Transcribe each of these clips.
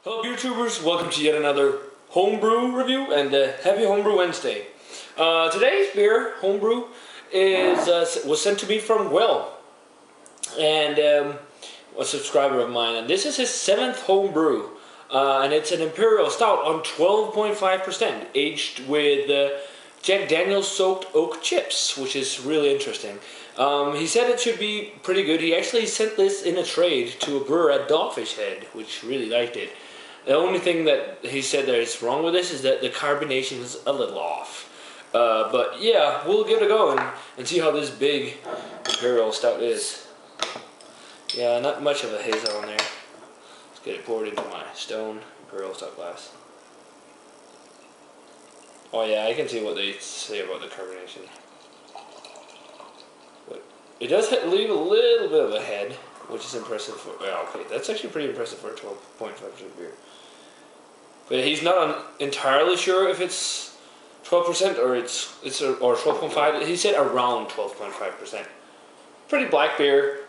Hello YouTubers, welcome to yet another homebrew review and happy Homebrew Wednesday. Today's beer, Homebrew, was sent to me from Will, and a subscriber of mine, and this is his 7th homebrew, and it's an Imperial Stout on 12.5%, aged with Jack Daniel's soaked oak chips, which is really interesting. He said it should be pretty good. He actually sent this in a trade to a brewer at Dogfish Head, which really liked it. The only thing that he said that is wrong with this is that the carbonation is a little off. But yeah, we'll give it a go and see how this big Imperial Stout is. Yeah, not much of a haze on there. Let's get it poured into my stone Imperial Stout glass. Oh yeah, I can see what they say about the carbonation. But it does leave a little bit of a head, which is impressive for, well, okay, that's actually pretty impressive for a 12.5% beer. But he's not entirely sure if it's 12% or or 12.5. He said around 12.5%. Pretty black beer,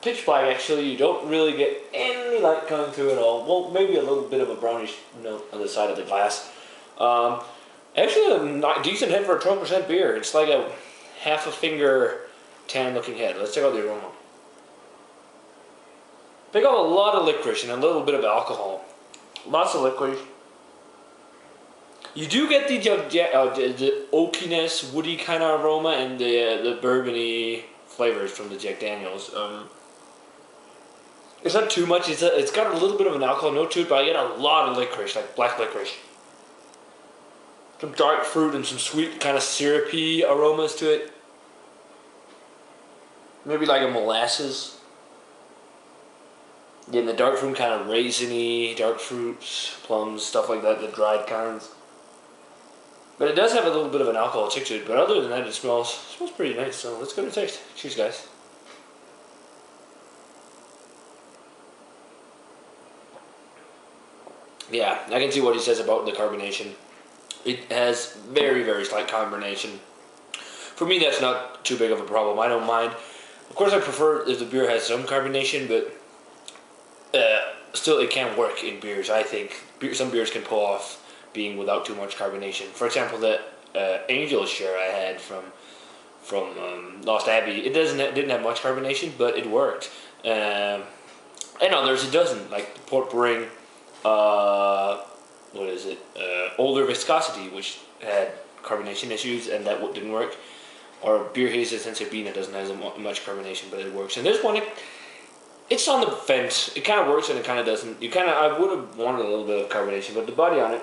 pitch black actually. You don't really get any light coming through at all. Well, maybe a little bit of a brownish note on the side of the glass. Actually, a decent head for a 12% beer. It's like a half a finger tan looking head. Let's check out the aroma. They got a lot of licorice and a little bit of alcohol. Lots of licorice. You do get the oakiness, woody kind of aroma, and the bourbony flavors from the Jack Daniels. It's not too much. It's got a little bit of an alcohol note to it, but I get a lot of licorice, like black licorice. Some dark fruit and some sweet kind of syrupy aromas to it. Maybe like a molasses. Yeah, and the dark fruit kind of raisiny, dark fruits, plums, stuff like that, the dried kinds. But it does have a little bit of an alcohol tick to it, but other than that, it smells pretty nice. So let's go to taste. Cheers, guys. Yeah, I can see what he says about the carbonation. It has very, very slight carbonation. For me, that's not too big of a problem. I don't mind. Of course, I prefer if the beer has some carbonation, but still, it can work in beers. I think some beers can pull off being without too much carbonation. For example, the Angel Share I had from Lost Abbey, didn't have much carbonation, but it worked. And others it doesn't, like Port Brewing. What is it? Older Viscosity, which had carbonation issues, and that didn't work. Or Beer Haze Sensibina doesn't have much carbonation, but it works. And this one, it's on the fence. It kind of works and it kind of doesn't. I would have wanted a little bit of carbonation, but the body on it,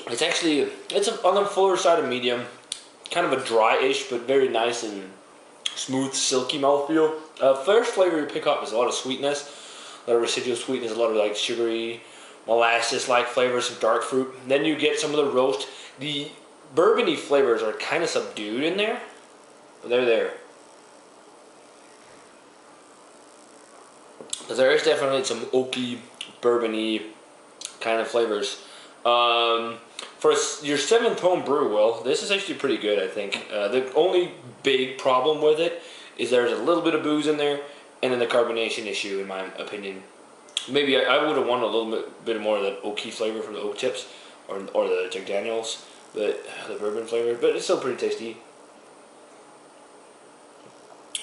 it's on the fuller side of medium, kind of a dry-ish, but very nice and smooth, silky mouthfeel. First flavor you pick up is a lot of sweetness, a lot of residual sweetness, a lot of like sugary, molasses-like flavors, some dark fruit. Then you get some of the roast. The bourbony flavors are kind of subdued in there, but they're there. There is definitely some oaky, bourbony kind of flavors. For your 7th home brew, Will, this is actually pretty good, I think. The only big problem with it is there's a little bit of booze in there, and then the carbonation issue, in my opinion. Maybe I would have wanted a little bit more of that oaky flavor from the oak chips, or the Jack Daniels, but the bourbon flavor. But it's still pretty tasty.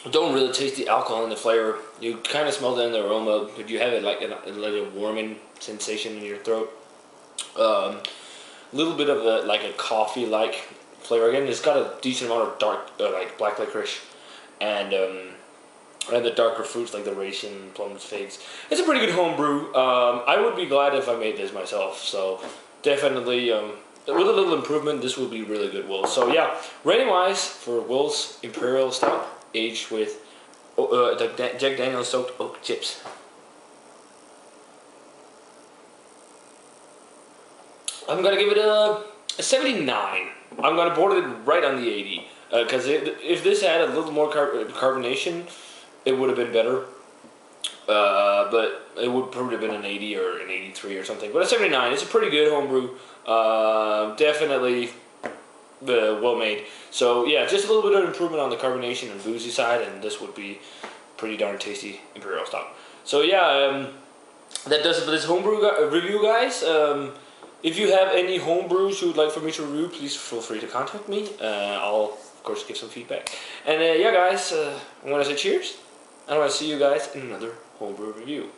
Don't really taste the alcohol in the flavor. You kind of smell it in the aroma, but you have it like a warming sensation in your throat. A little bit of a coffee-like flavor. Again, it's got a decent amount of dark, like black licorice, and the darker fruits like the raisin, plums, figs. It's a pretty good home brew. I would be glad if I made this myself. So definitely, with a little improvement, this will be really good, Will. So yeah, rating-wise for Will's Imperial Stout, aged with Jack Daniel's soaked oak chips. I'm gonna give it a 79. I'm gonna board it right on the 80 because if this had a little more carbonation, it would have been better. But it would probably have been an 80 or an 83 or something. But a 79. It's a pretty good homebrew. Definitely well made. So yeah, just a little bit of improvement on the carbonation and boozy side, and this would be pretty darn tasty Imperial Stout. So yeah, that does it for this homebrew review, guys. If you have any homebrews you would like for me to review, please feel free to contact me. I'll of course give some feedback. And yeah, guys, I want to say cheers. And I want to see you guys in another homebrew review.